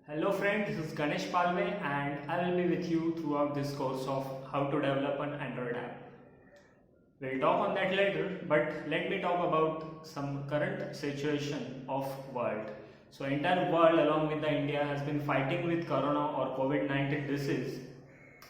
Hello friends, this is Ganesh Palve and I will be with you throughout this course of how to develop an Android app. We'll talk on that later, but let me talk about some current situation of world. So entire world along with the India has been fighting with Corona or COVID-19 disease,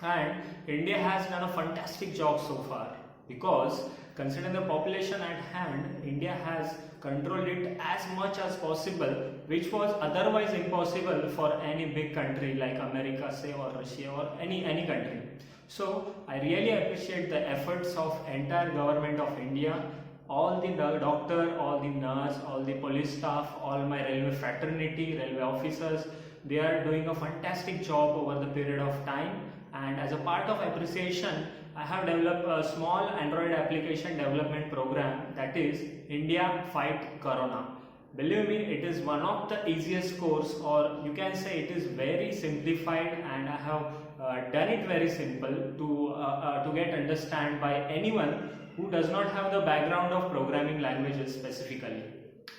and India has done a fantastic job so far because considering the population at hand, India has controlled it as much as possible, which was otherwise impossible for any big country like America, say, or Russia, or any country. So I really appreciate the efforts of entire government of India, all the doctor, all the nurse, all the police staff, all my railway fraternity, railway officers. They are doing a fantastic job over the period of time, and as a part of appreciation, I have developed a small Android application development program, that is India Fight Corona. Believe me, it is one of the easiest course, or you can say it is very simplified, and I have done it very simple to get understand by anyone who does not have the background of programming languages specifically.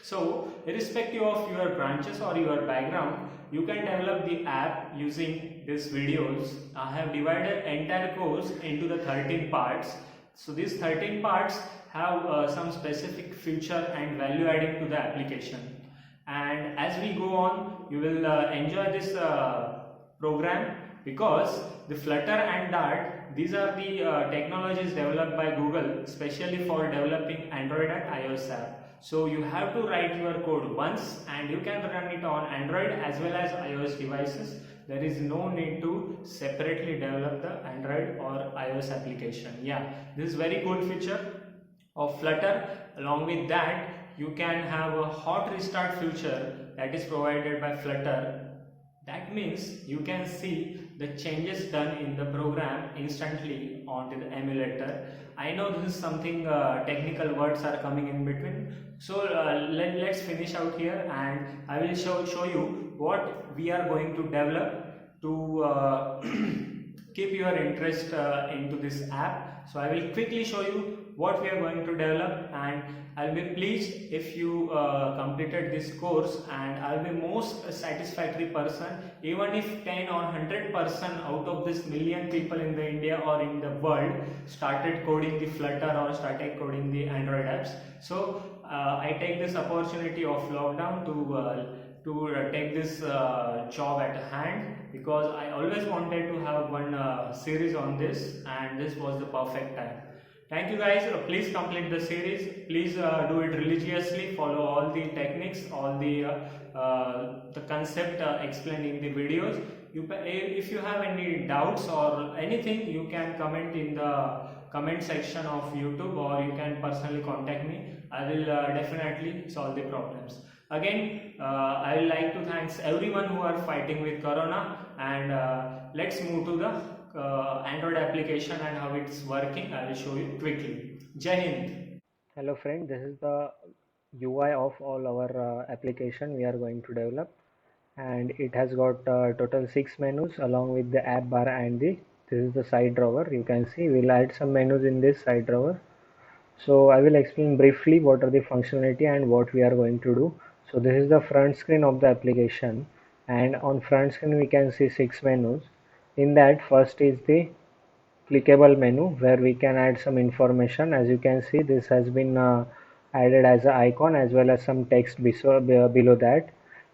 So irrespective of your branches or your background, you can develop the app using these videos. I have divided entire course into the 13 parts. So these 13 parts have some specific feature and value adding to the application. And as we go on, you will enjoy this program, because the Flutter and Dart, these are the technologies developed by Google especially for developing Android and iOS app. So you have to write your code once and you can run it on Android as well as iOS devices. There is no need to separately develop the Android or iOS application. Yeah, this is very cool feature of Flutter. Along with that, you can have a hot restart feature that is provided by Flutter. That means you can see the changes done in the program instantly onto the emulator. I know this is something technical words are coming in between. So let's finish out here, and I will show you what we are going to develop to keep your interest into this app. So I will quickly show you what we are going to develop, and I'll be pleased if you completed this course, and I'll be most satisfactory person even if 10 or 100% out of this million people in the India or in the world started coding the Flutter or started coding the Android apps. So I take this opportunity of lockdown to take this job at hand, because I always wanted to have one series on this, and this was the perfect time. Thank you guys. Please complete the series. Please do it religiously. Follow all the techniques, all the concept explained in the videos. If you have any doubts or anything, you can comment in the comment section of YouTube, or you can personally contact me. I will definitely solve the problems. Again, I would like to thank everyone who are fighting with Corona, and let's move to the Android application and how it's working. I will show you quickly. Jai Hind. Hello friend, this is the UI of all our application we are going to develop, and it has got total 6 menus along with the app bar and this is the side drawer. You can see we'll add some menus in this side drawer. So I will explain briefly what are the functionality and what we are going to do. So this is the front screen of the application, and on front screen we can see 6 menus. In that, first is the clickable menu where we can add some information. As you can see, this has been added as an icon as well as some text below that.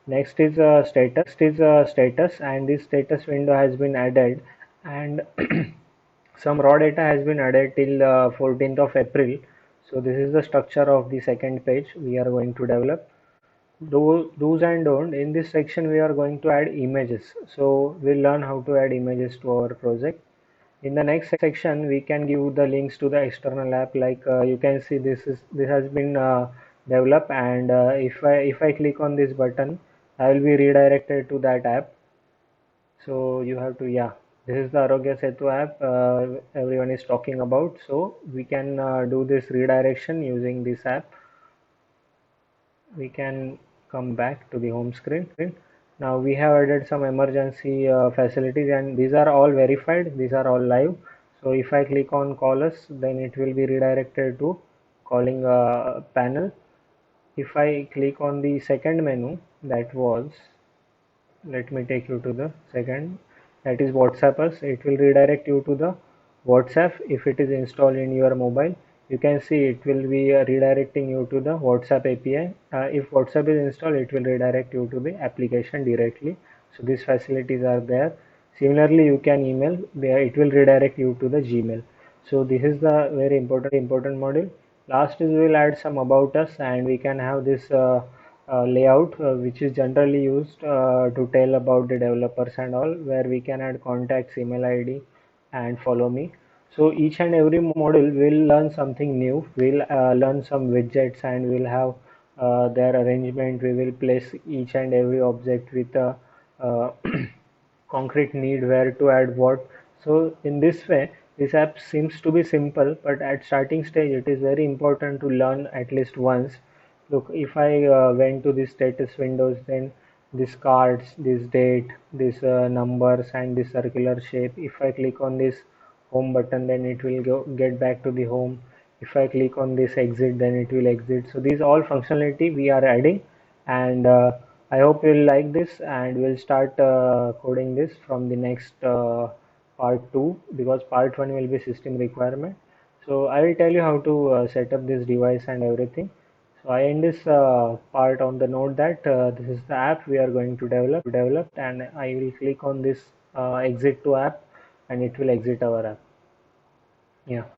Next is status, and this status window has been added, and some raw data has been added till 14th of April. So this is the structure of the second page we are going to develop. Do's and don't. In this section we are going to add images, so we'll learn how to add images to our project. In the next section we can give the links to the external app, like you can see this has been developed, and if I click on this button, I will be redirected to that app. So you have to, yeah, this is the Arogya Setu app everyone is talking about. So we can do this redirection using this app. We can come back to the home screen. Now we have added some emergency facilities, and these are all verified, these are all live. So if I click on call us, then it will be redirected to calling panel. If I click on the second menu, that was let me take you to the second, that is WhatsAppers. It will redirect you to the WhatsApp. If it is installed in your mobile, you can see it will be redirecting you to the WhatsApp API. If WhatsApp is installed, it will redirect you to the application directly. So these facilities are there. Similarly, you can email, it will redirect you to the Gmail. So this is the very important module. Last is we'll add some about us, and we can have this layout which is generally used to tell about the developers and all, where we can add contacts, email ID, and follow me. So each and every module will learn something new. We'll learn some widgets, and we'll have their arrangement. We will place each and every object with a uh, concrete need where to add what. So in this way, this app seems to be simple, but at starting stage, it is very important to learn at least once. Look, if I went to the status windows, then this cards, this date, this numbers, and this circular shape. If I click on this home button, then it will get back to the home. If I click on this exit, then it will exit. So these all functionality we are adding, and I hope you'll like this, and we'll start coding this from the next part 2, because part 1 will be system requirement. So I will tell you how to set up this device and everything. So I end this part on the note that this is the app we are going to develop, and I will click on this exit to app, and it will exit our app. Yeah.